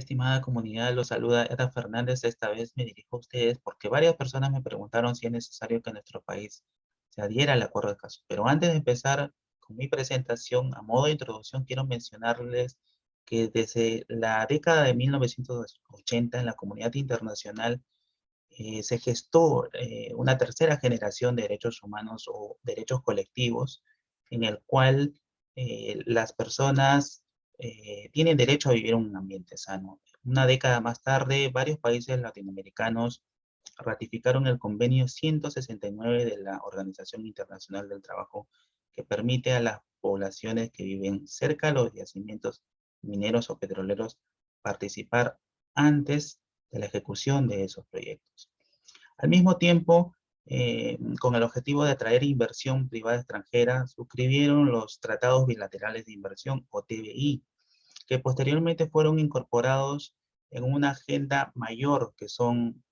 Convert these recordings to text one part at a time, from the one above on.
Estimada comunidad, los saluda Edda Fernández. Esta vez me dirijo a ustedes porque varias personas me preguntaron si es necesario que nuestro país se adhiera al Acuerdo de Escazú. Pero antes de empezar con mi presentación, a modo de introducción, quiero mencionarles que desde la década de 1980 en la comunidad internacional se gestó una tercera generación de derechos humanos o derechos colectivos en el cual las personas tienen derecho a vivir en un ambiente sano. Una década más tarde, varios países latinoamericanos ratificaron el convenio 169 de la Organización Internacional del Trabajo, que permite a las poblaciones que viven cerca de los yacimientos mineros o petroleros participar antes de la ejecución de esos proyectos. Al mismo tiempo, con el objetivo de atraer inversión privada extranjera, suscribieron los Tratados Bilaterales de Inversión, o TBI, que posteriormente fueron incorporados en una agenda mayor, que son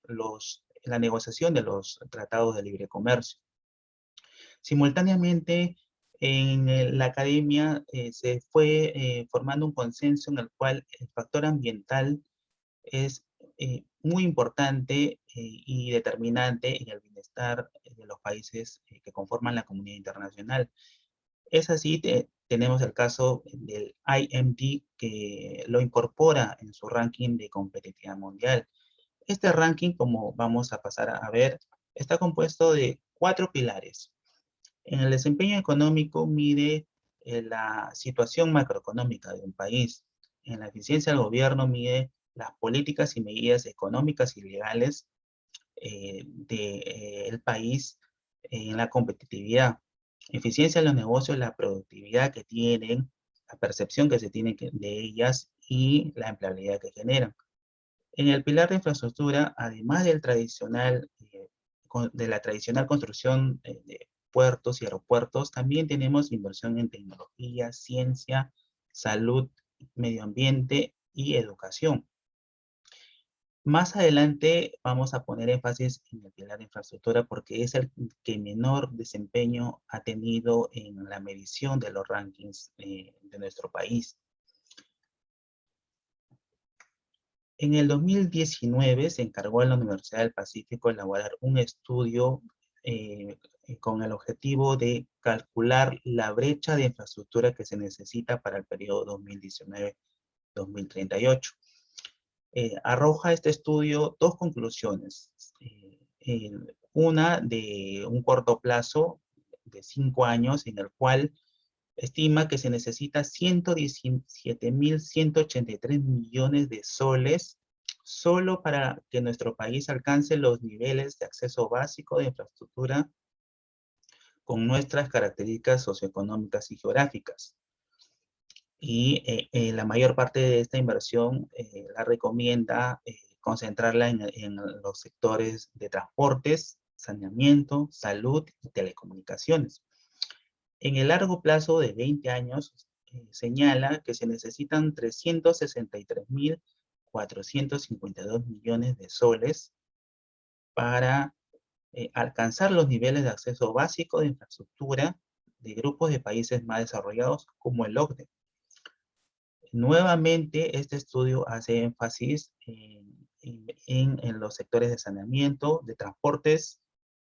la negociación de los tratados de libre comercio. Simultáneamente, en la academia se fue formando un consenso en el cual el factor ambiental es muy importante y determinante en el bienestar de los países que conforman la comunidad internacional. Es así, tenemos el caso del IMD, que lo incorpora en su ranking de competitividad mundial. Este ranking, como vamos a pasar a ver, está compuesto de 4 pilares. En el desempeño económico mide la situación macroeconómica de un país. En la eficiencia del gobierno mide las políticas y medidas económicas y legales del país en la competitividad. Eficiencia de los negocios, la productividad que tienen, la percepción que se tiene de ellas y la empleabilidad que generan. En el pilar de infraestructura, además de la tradicional construcción de puertos y aeropuertos, también tenemos inversión en tecnología, ciencia, salud, medio ambiente y educación. Más adelante vamos a poner énfasis en el pilar de infraestructura porque es el que menor desempeño ha tenido en la medición de los rankings de nuestro país. En el 2019 se encargó a la Universidad del Pacífico elaborar un estudio con el objetivo de calcular la brecha de infraestructura que se necesita para el periodo 2019-2038. Arroja este estudio dos conclusiones. Una de un corto plazo de 5 años, en el cual estima que se necesita 117.183 millones de soles solo para que nuestro país alcance los niveles de acceso básico de infraestructura con nuestras características socioeconómicas y geográficas. Y la mayor parte de esta inversión la recomienda concentrarla en los sectores de transportes, saneamiento, salud y telecomunicaciones. En el largo plazo de 20 años, señala que se necesitan 363.452 millones de soles para alcanzar los niveles de acceso básico de infraestructura de grupos de países más desarrollados como el OCDE. Nuevamente, este estudio hace énfasis en los sectores de saneamiento, de transportes,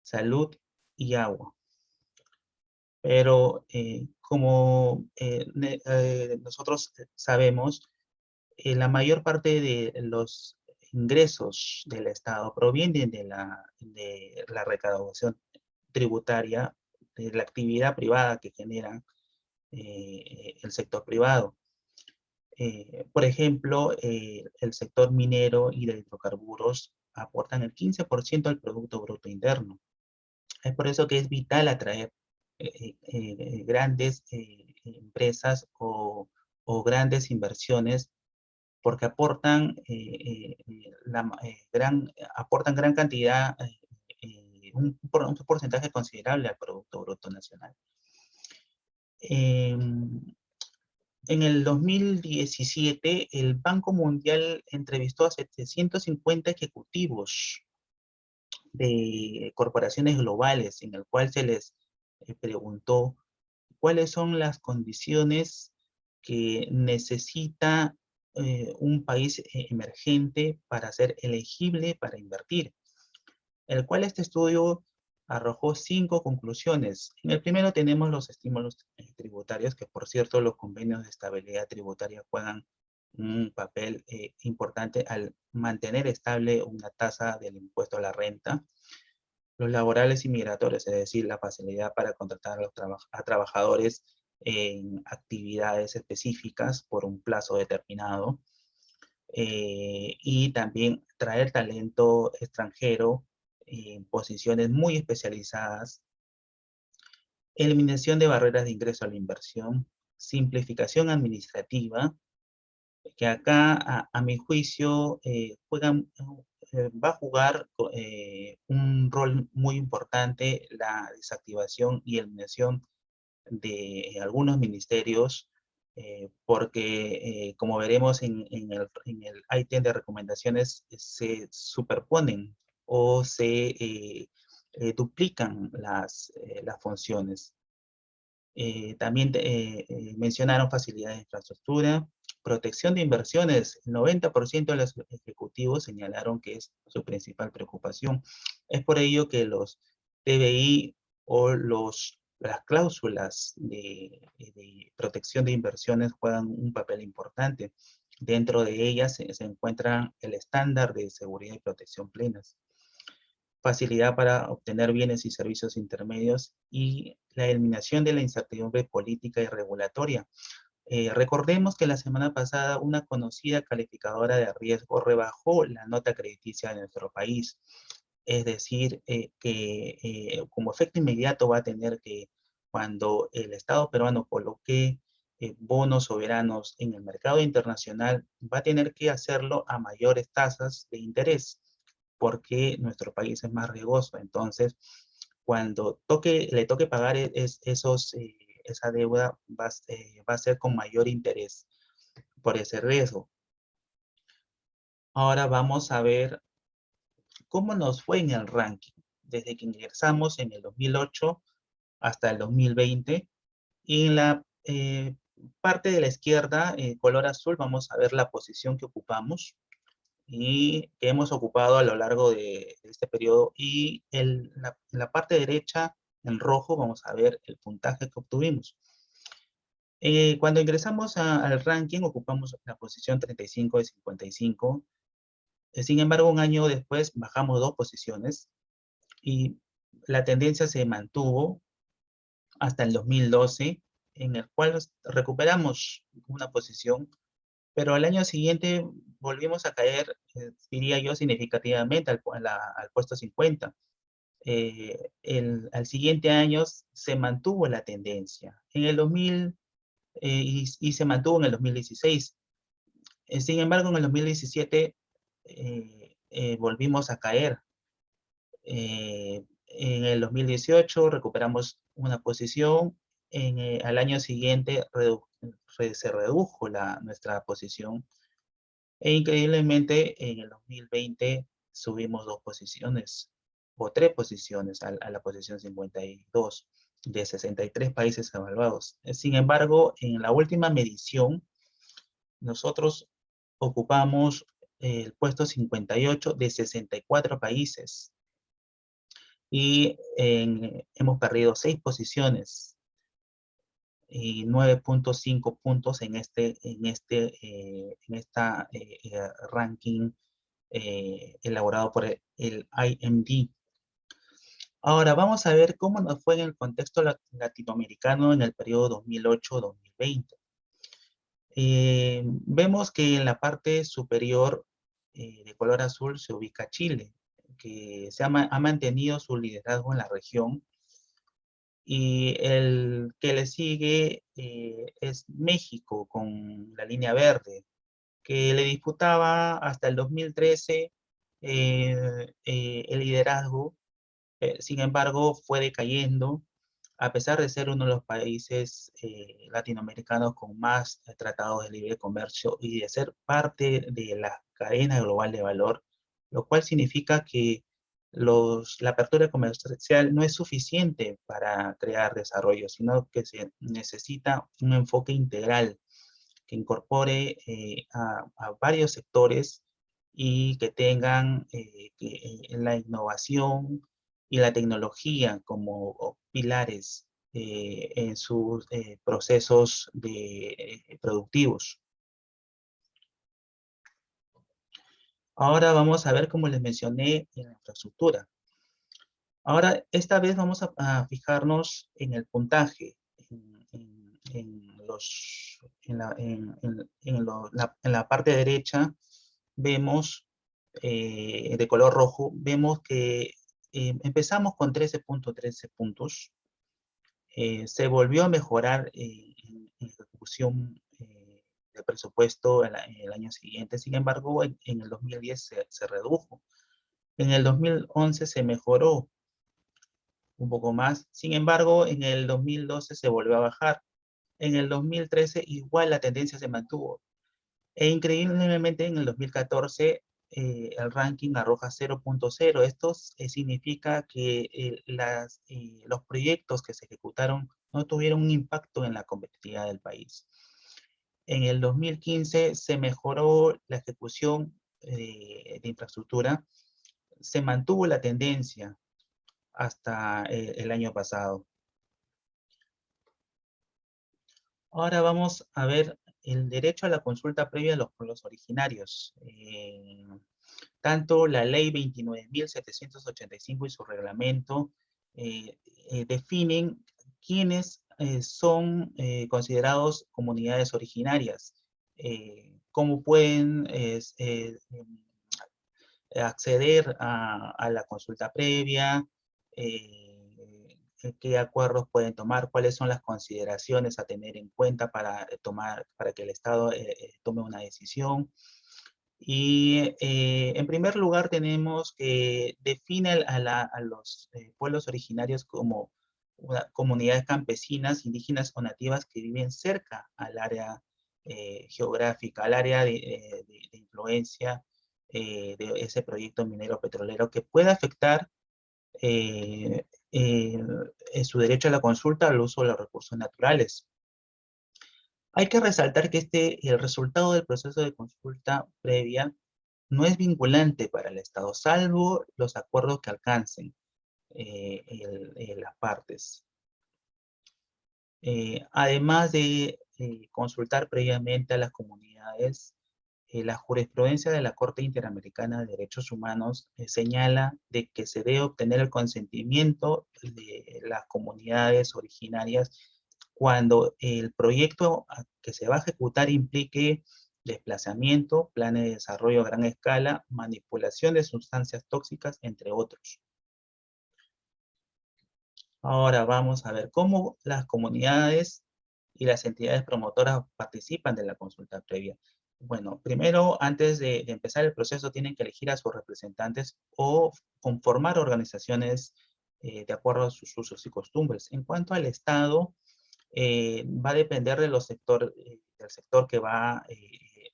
salud y agua. Pero como nosotros sabemos, la mayor parte de los ingresos del Estado provienen de la recaudación tributaria, de la actividad privada que genera el sector privado. Por ejemplo, el sector minero y de hidrocarburos aportan el 15% al Producto Bruto Interno. Es por eso que es vital atraer grandes empresas o grandes inversiones porque aportan, aportan gran cantidad, un porcentaje considerable al Producto Bruto Nacional. En el 2017, el Banco Mundial entrevistó a 750 ejecutivos de corporaciones globales, en el cual se les preguntó cuáles son las condiciones que necesita un país emergente para ser elegible para invertir, el cual este estudio arrojó 5 conclusiones. En el primero tenemos los estímulos tributarios, que por cierto los convenios de estabilidad tributaria juegan un papel importante al mantener estable una tasa del impuesto a la renta. Los laborales y migratorios, es decir, la facilidad para contratar a trabajadores en actividades específicas por un plazo determinado. Y también traer talento extranjero en posiciones muy especializadas, eliminación de barreras de ingreso a la inversión, simplificación administrativa, que acá, a mi juicio, va a jugar un rol muy importante la desactivación y eliminación de algunos ministerios, porque como veremos en el ítem de recomendaciones, se superponen o se duplican las funciones. También mencionaron facilidades de infraestructura, protección de inversiones. El 90% de los ejecutivos señalaron que es su principal preocupación. Es por ello que los TBI o las cláusulas de protección de inversiones juegan un papel importante. Dentro de ellas se encuentra el estándar de seguridad y protección plenas, facilidad para obtener bienes y servicios intermedios y la eliminación de la incertidumbre política y regulatoria. Recordemos que la semana pasada una conocida calificadora de riesgo rebajó la nota crediticia de nuestro país. Es decir, que como efecto inmediato va a tener que cuando el Estado peruano coloque bonos soberanos en el mercado internacional, va a tener que hacerlo a mayores tasas de interés, porque nuestro país es más riesgoso. Entonces, cuando le toque pagar esa deuda, va a ser con mayor interés por ese riesgo. Ahora vamos a ver cómo nos fue en el ranking, desde que ingresamos en el 2008 hasta el 2020. Y en la parte de la izquierda, color azul, vamos a ver la posición que ocupamos y que hemos ocupado a lo largo de este periodo. Y en la parte derecha, en rojo, vamos a ver el puntaje que obtuvimos. Cuando ingresamos al ranking, ocupamos la posición 35 de 55. Sin embargo, un año después bajamos 2 posiciones y la tendencia se mantuvo hasta el 2012, en el cual recuperamos una posición, pero al año siguiente volvimos a caer, diría yo, significativamente al puesto 50. Al siguiente año se mantuvo la tendencia en el 2000 y se mantuvo en el 2016. Sin embargo, en el 2017 volvimos a caer. En el 2018 recuperamos una posición, al año siguiente se redujo nuestra posición e increíblemente en el 2020 subimos 2 posiciones o 3 posiciones a la posición 52 de 63 países evaluados. Sin embargo, en la última medición, nosotros ocupamos el puesto 58 de 64 países y hemos perdido 6 posiciones y 9.5 puntos en esta ranking elaborado por el IMD. Ahora vamos a ver cómo nos fue en el contexto latinoamericano en el periodo 2008-2020. Vemos que en la parte superior de color azul se ubica Chile, que ha mantenido su liderazgo en la región, y el que le sigue es México con la línea verde, que le disputaba hasta el 2013 el liderazgo. Sin embargo, fue decayendo, a pesar de ser uno de los países latinoamericanos con más tratados de libre comercio y de ser parte de la cadena global de valor, lo cual significa que la apertura comercial no es suficiente para crear desarrollo, sino que se necesita un enfoque integral que incorpore a varios sectores y que tengan la innovación y la tecnología como pilares en sus procesos productivos. Ahora vamos a ver, como les mencioné, en la infraestructura. Ahora, esta vez vamos a fijarnos en el puntaje, en la parte derecha vemos, de color rojo, vemos que empezamos con 13.13 puntos, se volvió a mejorar en ejecución de presupuesto en el año siguiente. Sin embargo, en el 2010 se redujo. En el 2011 se mejoró un poco más. Sin embargo, en el 2012 se volvió a bajar. En el 2013 igual la tendencia se mantuvo. E increíblemente en el 2014 el ranking arroja 0.0. Esto significa que los proyectos que se ejecutaron no tuvieron un impacto en la competitividad del país. En el 2015 se mejoró la ejecución de infraestructura, se mantuvo la tendencia hasta el año pasado. Ahora vamos a ver el derecho a la consulta previa de los pueblos originarios. Tanto la ley 29.785 y su reglamento definen quiénes son considerados comunidades originarias, cómo pueden acceder a la consulta previa, qué acuerdos pueden tomar, cuáles son las consideraciones a tener en cuenta para que el Estado tome una decisión. Y en primer lugar tenemos que define a los pueblos originarios como comunidades campesinas, indígenas o nativas que viven cerca al área geográfica, al área de influencia de ese proyecto minero petrolero que pueda afectar su derecho a la consulta al uso de los recursos naturales. Hay que resaltar que el resultado del proceso de consulta previa no es vinculante para el Estado, salvo los acuerdos que alcancen las partes. Además de consultar previamente a las comunidades, la jurisprudencia de la Corte Interamericana de Derechos Humanos señala de que se debe obtener el consentimiento de las comunidades originarias cuando el proyecto que se va a ejecutar implique desplazamiento, planes de desarrollo a gran escala, manipulación de sustancias tóxicas, entre otros. Ahora vamos a ver cómo las comunidades y las entidades promotoras participan de la consulta previa. Bueno, primero, antes de empezar el proceso, tienen que elegir a sus representantes o conformar organizaciones de acuerdo a sus usos y costumbres. En cuanto al Estado, va a depender de del sector que va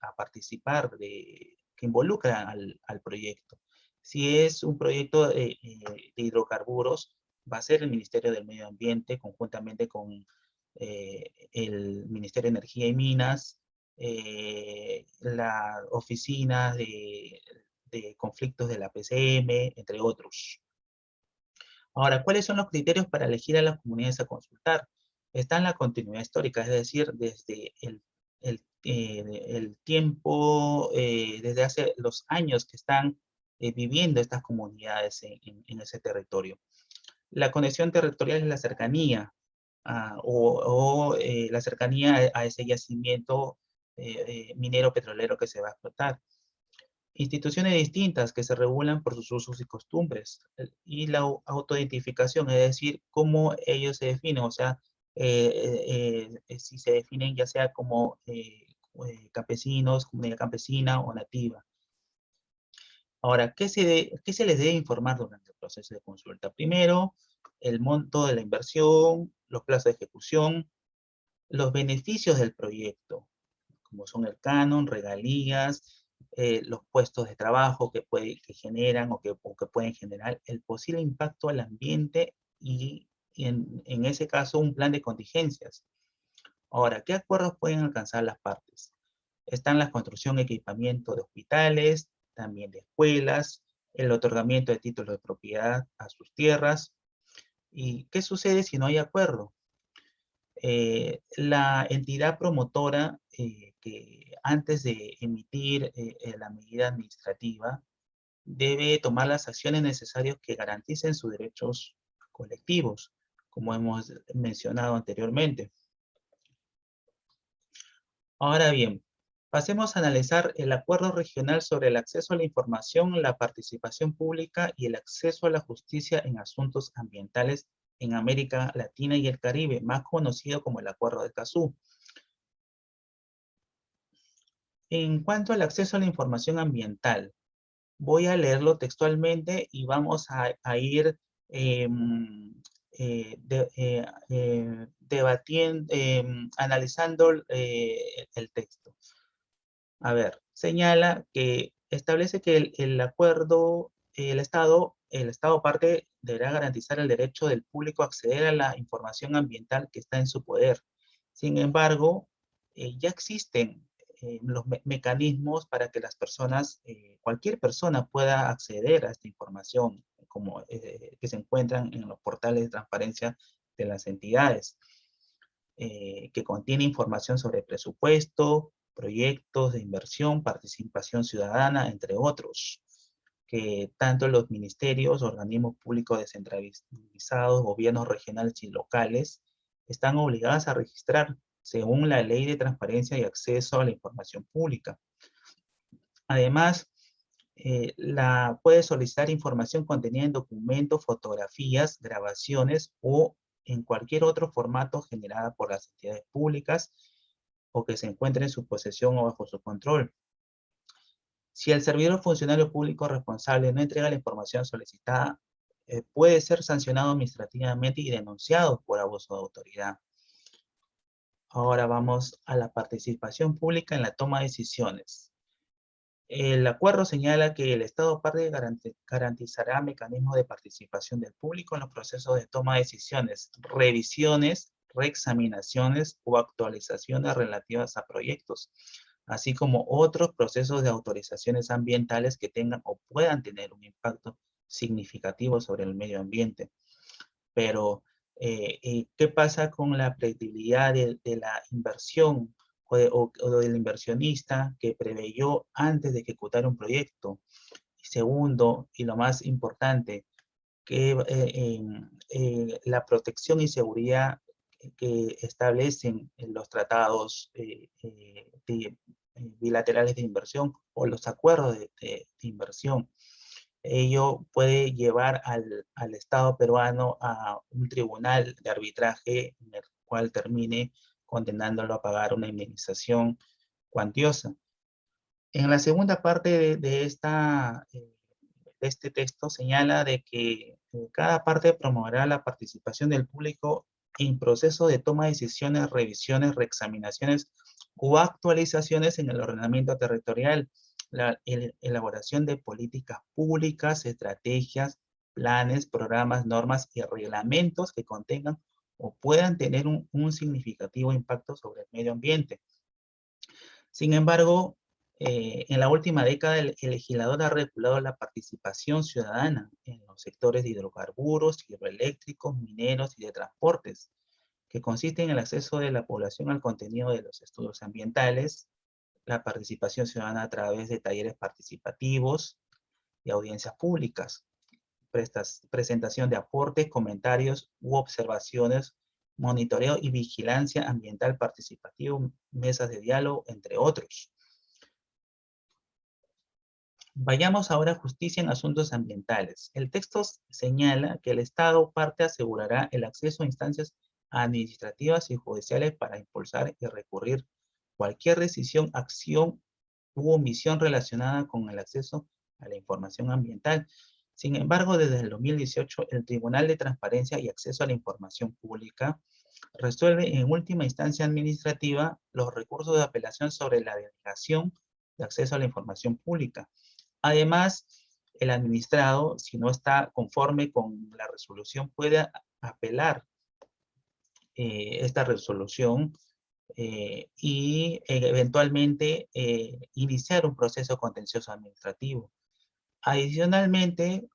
a participar, que involucra al proyecto. Si es un proyecto de hidrocarburos, va a ser el Ministerio del Medio Ambiente, conjuntamente con el Ministerio de Energía y Minas, la oficina de conflictos de la PCM, entre otros. Ahora, ¿cuáles son los criterios para elegir a las comunidades a consultar? Está en la continuidad histórica, es decir, desde el tiempo, desde hace los años que están viviendo estas comunidades en ese territorio. La conexión territorial es la cercanía, la cercanía a ese yacimiento minero petrolero que se va a explotar. Instituciones distintas que se regulan por sus usos y costumbres. Y la autoidentificación, es decir, cómo ellos se definen, o sea, si se definen ya sea como campesinos, comunidad campesina o nativa. Ahora, ¿qué se les debe informar durante el proceso de consulta? Primero, el monto de la inversión, los plazos de ejecución, los beneficios del proyecto, como son el canon, regalías, los puestos de trabajo que generan o que pueden generar, el posible impacto al ambiente y en ese caso un plan de contingencias. Ahora, ¿qué acuerdos pueden alcanzar las partes? Están la construcción y equipamiento de hospitales, también de escuelas, el otorgamiento de títulos de propiedad a sus tierras. ¿Y qué sucede si no hay acuerdo? La entidad promotora que antes de emitir la medida administrativa debe tomar las acciones necesarias que garanticen sus derechos colectivos, como hemos mencionado anteriormente. Ahora bien, pasemos a analizar el Acuerdo Regional sobre el acceso a la información, la participación pública y el acceso a la justicia en asuntos ambientales en América Latina y el Caribe, más conocido como el Acuerdo de Escazú. En cuanto al acceso a la información ambiental, voy a leerlo textualmente y vamos a ir debatiendo, analizando el texto. A ver, señala que establece que el acuerdo, el Estado parte deberá garantizar el derecho del público a acceder a la información ambiental que está en su poder. Sin embargo, ya existen los mecanismos para que las personas, cualquier persona pueda acceder a esta información, como que se encuentran en los portales de transparencia de las entidades, que contiene información sobre presupuesto, proyectos de inversión, participación ciudadana, entre otros, que tanto los ministerios, organismos públicos descentralizados, gobiernos regionales y locales, están obligados a registrar según la Ley de Transparencia y Acceso a la Información Pública. Además, puede solicitar información contenida en documentos, fotografías, grabaciones o en cualquier otro formato generada por las entidades públicas o que se encuentre en su posesión o bajo su control. Si el servidor o funcionario público responsable no entrega la información solicitada, puede ser sancionado administrativamente y denunciado por abuso de autoridad. Ahora vamos a la participación pública en la toma de decisiones. El acuerdo señala que el Estado parte garantizará mecanismos de participación del público en los procesos de toma de decisiones, revisiones, reexaminaciones o actualizaciones relativas a proyectos, así como otros procesos de autorizaciones ambientales que tengan o puedan tener un impacto significativo sobre el medio ambiente. Pero, ¿qué pasa con la predictibilidad de la inversión o del inversionista que preveyó antes de ejecutar un proyecto? Y segundo, y lo más importante, que la protección y seguridad que establecen los tratados bilaterales de inversión o los acuerdos de inversión. Ello puede llevar al Estado peruano a un tribunal de arbitraje en el cual termine condenándolo a pagar una indemnización cuantiosa. En la segunda parte de este texto señala de que cada parte promoverá la participación del público en procesos de toma de decisiones, revisiones, reexaminaciones o actualizaciones en el ordenamiento territorial, la elaboración de políticas públicas, estrategias, planes, programas, normas y reglamentos que contengan o puedan tener un significativo impacto sobre el medio ambiente. Sin embargo, en la última década el legislador ha regulado la participación ciudadana en los sectores de hidrocarburos, hidroeléctricos, mineros y de transportes, que consiste en el acceso de la población al contenido de los estudios ambientales, la participación ciudadana a través de talleres participativos y audiencias públicas, presentación de aportes, comentarios u observaciones, monitoreo y vigilancia ambiental participativo, mesas de diálogo, entre otros. Vayamos ahora a justicia en asuntos ambientales. El texto señala que el Estado parte asegurará el acceso a instancias administrativas y judiciales para impulsar y recurrir cualquier decisión, acción u omisión relacionada con el acceso a la información ambiental. Sin embargo, desde el 2018, el Tribunal de Transparencia y Acceso a la Información Pública resuelve en última instancia administrativa los recursos de apelación sobre la denegación de acceso a la información pública. Además, el administrado, si no está conforme con la resolución, puede apelar esta resolución y eventualmente iniciar un proceso contencioso administrativo. Adicionalmente,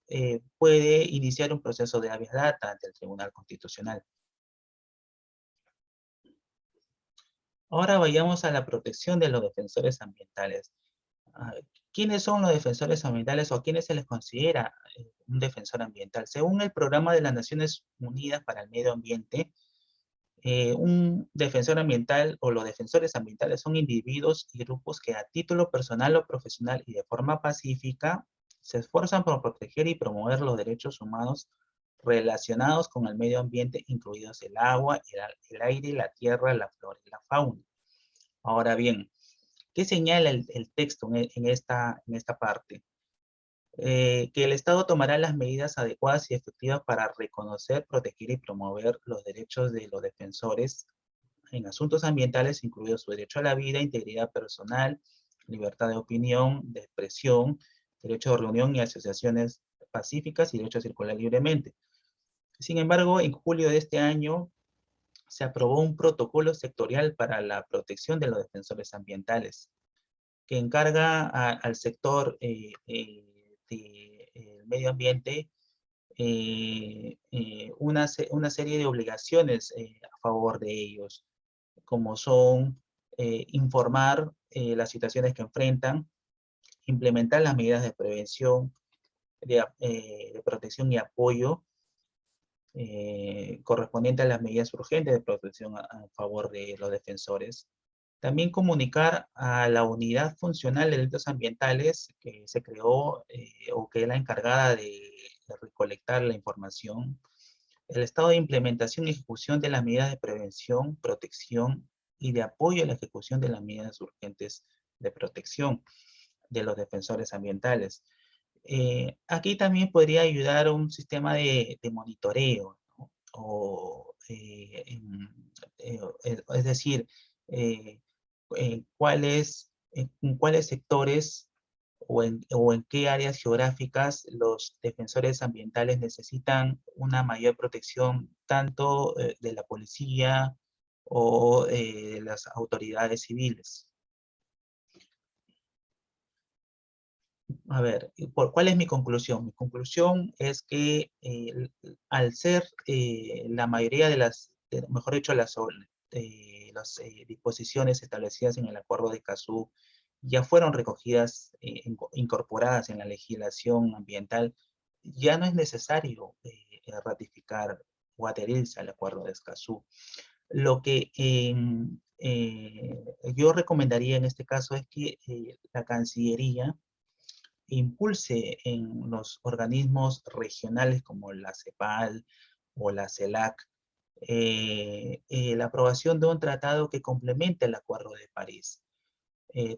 puede iniciar un proceso de habeas data ante el Tribunal Constitucional. Ahora vayamos a la protección de los defensores ambientales. Ah, ¿Quiénes son los defensores ambientales o a quiénes se les considera un defensor ambiental? Según el Programa de las Naciones Unidas para el Medio Ambiente, un defensor ambiental o los defensores ambientales son individuos y grupos que a título personal o profesional y de forma pacífica se esfuerzan por proteger y promover los derechos humanos relacionados con el medio ambiente, incluidos el agua, el aire, la tierra, la flora y la fauna. Ahora bien, ¿qué señala el texto en esta parte? Que el Estado tomará las medidas adecuadas y efectivas para reconocer, proteger y promover los derechos de los defensores en asuntos ambientales, incluido su derecho a la vida, integridad personal, libertad de opinión, de expresión, derecho de reunión y asociaciones pacíficas y derecho a circular libremente. Sin embargo, en julio de este año se aprobó un protocolo sectorial para la protección de los defensores ambientales, que encarga al sector del medio ambiente una serie de obligaciones a favor de ellos, como son informar las situaciones que enfrentan, implementar las medidas de prevención, de protección y apoyo correspondiente a las medidas urgentes de protección a favor de los defensores. También comunicar a la unidad funcional de delitos ambientales que se creó o que es la encargada de recolectar la información, el estado de implementación y ejecución de las medidas de prevención, protección y de apoyo a la ejecución de las medidas urgentes de protección de los defensores ambientales. Aquí también podría ayudar un sistema de monitoreo, ¿no? O, es decir, eh, en cuáles sectores o en qué áreas geográficas los defensores ambientales necesitan una mayor protección, tanto de la policía o de las autoridades civiles. A ver, ¿cuál es mi conclusión? Mi conclusión es que al ser la mayoría de mejor dicho, las disposiciones establecidas en el Acuerdo de Escazú ya fueron recogidas, incorporadas en la legislación ambiental, ya no es necesario ratificar o adherirse al Acuerdo de Escazú. Lo que yo recomendaría en este caso es que la Cancillería impulse en los organismos regionales como la CEPAL o la CELAC la aprobación de un tratado que complemente el Acuerdo de París,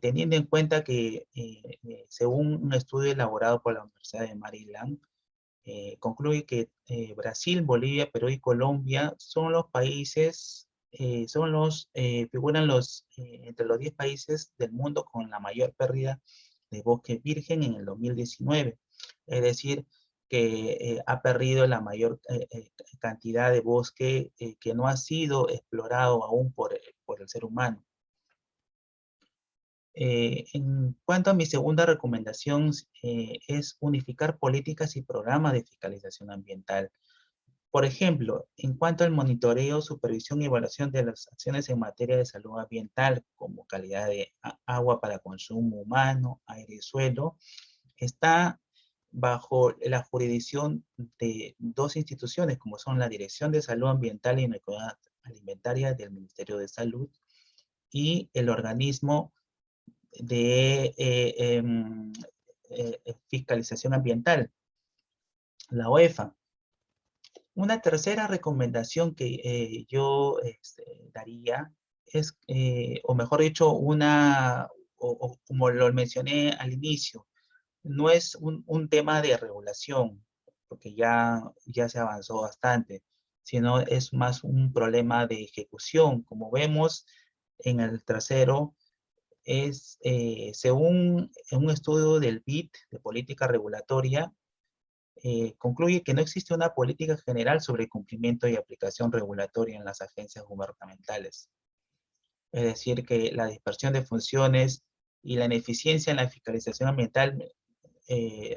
teniendo en cuenta que según un estudio elaborado por la Universidad de Maryland, concluye que Brasil, Bolivia, Perú y Colombia son los países, figuran entre los 10 países del mundo con la mayor pérdida de bosque virgen en el 2019. Es decir, que ha perdido la mayor cantidad de bosque que no ha sido explorado aún por el ser humano. En cuanto a mi segunda recomendación, es unificar políticas y programas de fiscalización ambiental. Por ejemplo, en cuanto al monitoreo, supervisión y evaluación de las acciones en materia de salud ambiental, como calidad de agua para consumo humano, aire y suelo, está bajo la jurisdicción de dos instituciones, como son la Dirección de Salud Ambiental y Inequidad Alimentaria del Ministerio de Salud y el organismo de fiscalización ambiental, la OEFA. Una tercera recomendación que yo daría es, o mejor dicho, como lo mencioné al inicio, no es un tema de regulación, porque ya se avanzó bastante, sino es más un problema de ejecución. Como vemos en el tercero, según un estudio del BID, de política regulatoria, concluye que no existe una política general sobre cumplimiento y aplicación regulatoria en las agencias gubernamentales. Es decir, que la dispersión de funciones y la ineficiencia en la fiscalización ambiental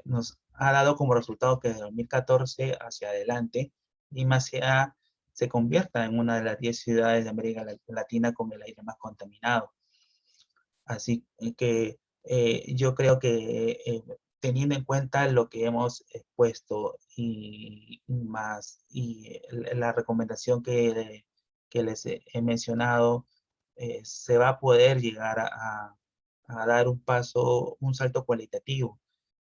nos ha dado como resultado que desde 2014 hacia adelante Lima se convierta en una de las 10 ciudades de América Latina con el aire más contaminado. Así que yo creo que teniendo en cuenta lo que hemos expuesto y la recomendación que les he mencionado, se va a poder llegar a dar un paso, un salto cualitativo.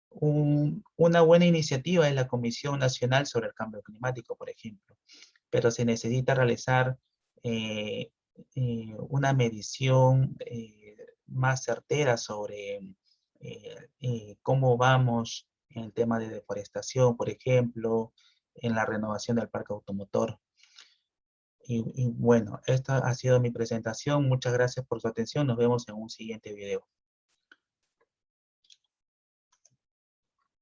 Una buena iniciativa es la Comisión Nacional sobre el Cambio Climático, por ejemplo, pero se necesita realizar eh, una medición más certera sobre cómo vamos en el tema de deforestación, por ejemplo, en la renovación del parque automotor. Y bueno, esta ha sido mi presentación. Muchas gracias por su atención. Nos vemos en un siguiente video.